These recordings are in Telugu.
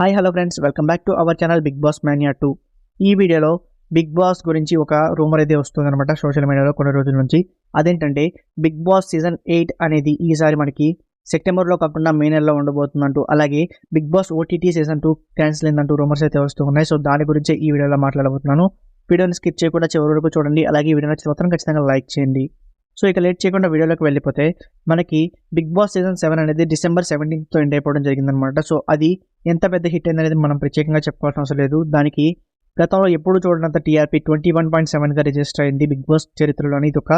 Hi hello friends, welcome back to our channel Bigg Boss mania 2. ఈ వీడియోలో బిగ్ బాస్ గురించి ఒక రూమర్ అయితే వస్తుందన్నమాట సోషల్ మీడియాలో కొన్ని రోజుల నుంచి. అదేంటంటే బిగ్ బాస్ సీజన్ 8 అనేది ఈసారి మనకి సెప్టెంబర్లో కాకుండా మే నెలలో ఉండబోతుందంటూ, అలాగే Bigg Boss OTT season 2 cancel అయిందంటూ రూమర్స్ అయితే వస్తూ ఉన్నాయి. సో దాని గురించే ఈ వీడియోలో మాట్లాడబోతున్నాను. వీడియోని స్కిప్ చేయకుండా చివరి వరకు చూడండి. అలాగే ఈ వీడియో నచ్చితే మాత్రం ఖచ్చితంగా లైక్ చేయండి. సో ఇక లేట్ చేయకుండా వీడియోలోకి వెళ్ళిపోతే, మనకి బిగ్ బాస్ సీజన్ 7 అనేది డిసెంబర్ 17తో ఎండ్ అయిపోవడం జరిగిందనమాట. సో అది ఎంత పెద్ద హిట్ అయింది అనేది మనం ప్రత్యేకంగా చెప్పుకోవాల్సిన అవసరం లేదు. దానికి గతంలో ఎప్పుడు చూడనంత టీఆర్పీ 21.7గా రిజిస్టర్ అయింది బిగ్ బాస్ చరిత్రలోని. ఇది ఒక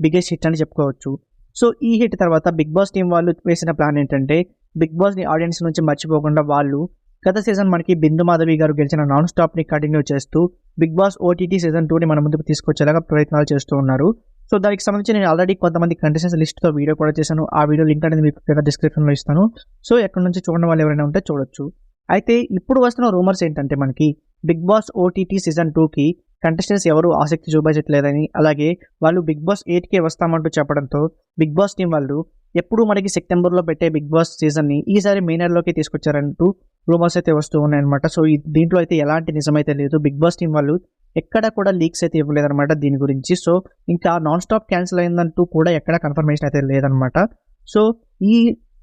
బిగ్గెస్ట్ హిట్ అని చెప్పుకోవచ్చు. సో ఈ హిట్ తర్వాత బిగ్ బాస్ టీం వాళ్ళు వేసిన ప్లాన్ ఏంటంటే, బిగ్ బాస్ని ఆడియన్స్ నుంచి మర్చిపోకుండా వాళ్ళు గత సీజన్ మనకి బిందు మాధవి గారు గెలిచిన నాన్ స్టాప్ని కంటిన్యూ చేస్తూ బిగ్ బాస్ ఓటీటీ సీజన్ 2ని మన ముందుకు తీసుకొచ్చేలాగా ప్రయత్నాలు చేస్తూ ఉన్నారు. సో దానికి సంబంధించి నేను ఆల్రెడీ కొంతమంది కంటెస్టెంట్స్ లిస్ట్తో వీడియో కూడా చేశాను. ఆ వీడియో లింక్ అనేది మీకు కింద డిస్క్రిప్షన్లో ఇస్తాను. సో ఎక్కడి నుంచి చూడడం వాళ్ళు ఎవరైనా ఉంటే చూడొచ్చు. అయితే ఇప్పుడు వస్తున్న రూమర్స్ ఏంటంటే, మనకి బిగ్ బాస్ ఓటీటీ సీజన్ 2కి కంటెస్టెంట్స్ ఎవరు ఆసక్తి చూపించట్లేదని, అలాగే వాళ్ళు బిగ్ బాస్ 8కే వస్తామంటూ చెప్పడంతో బిగ్ బాస్ టీం వాళ్ళు ఎప్పుడు మనకి సెప్టెంబర్లో పెట్టే బిగ్ బాస్ సీజన్ని ఈసారి మే నెలలోకి తీసుకొచ్చారంటూ రూమర్స్ అయితే వస్తూ ఉన్నాయన్నమాట. సో దీంట్లో అయితే ఎలాంటి నిజమైతే లేదు. బిగ్ బాస్ టీం వాళ్ళు ఎక్కడ కూడా లీక్స్ అయితే ఇవ్వలేదన్నమాట దీని గురించి. సో ఇంకా నాన్ స్టాప్ క్యాన్సిల్ అయిందంటూ కూడా ఎక్కడ కన్ఫర్మేషన్ అయితే లేదనమాట. సో ఈ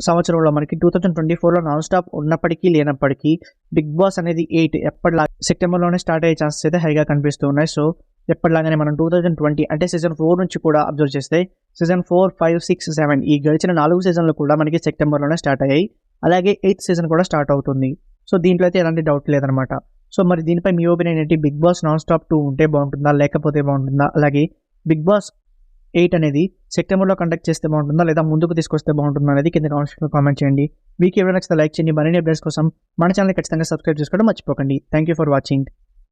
సంవత్సరంలో మనకి 2024లో నాన్ స్టాప్ ఉన్నప్పటికీ లేనప్పటికీ బిగ్ బాస్ అనేది 8 ఎప్పటిలా సెప్టెంబర్లోనే స్టార్ట్ అయ్యే ఛాన్సెస్ అయితే హైగా కనిపిస్తూ ఉన్నాయి. సో ఎప్పటిలాగానే మనం 2020 అంటే సీజన్ 4 నుంచి కూడా అబ్జర్వ్ చేస్తే సీజన్ 4, 5, 6, 7 ఈ గడిచిన 4 సీజన్లు కూడా మనకి సెప్టెంబర్లోనే స్టార్ట్ అయ్యాయి. అలాగే 8th సీజన్ కూడా స్టార్ట్ అవుతుంది. సో దీంట్లో అయితే ఎలాంటి డౌట్ లేదనమాట. సో మరి దీనిపై మీ ఒపీనియన్ ఏంటి? బిగ్ బాస్ నాన్ స్టాప్ 2 ఉంటే బాగుంటుందా, లేకపోతే బాగుంటుందా? అలాగే బిగ్ బాస్ 8 అనేది సెప్టెంబర్లో కండక్ట్ చేస్తే బాగుంటుందా, లేదా ముందుకు తీసుకొస్తే బాగుంటుందా అనేది కింద కామెంట్ చేయండి. మీకు ఎవరైనా నచ్చితే లైక్ చేయండి. మరిన్ని అప్డేట్స్ కోసం మన ఛానల్ ఖచ్చితంగా సబ్స్క్రైబ్ చేసుకోవడం మర్చిపోకండి. Thank you for watching.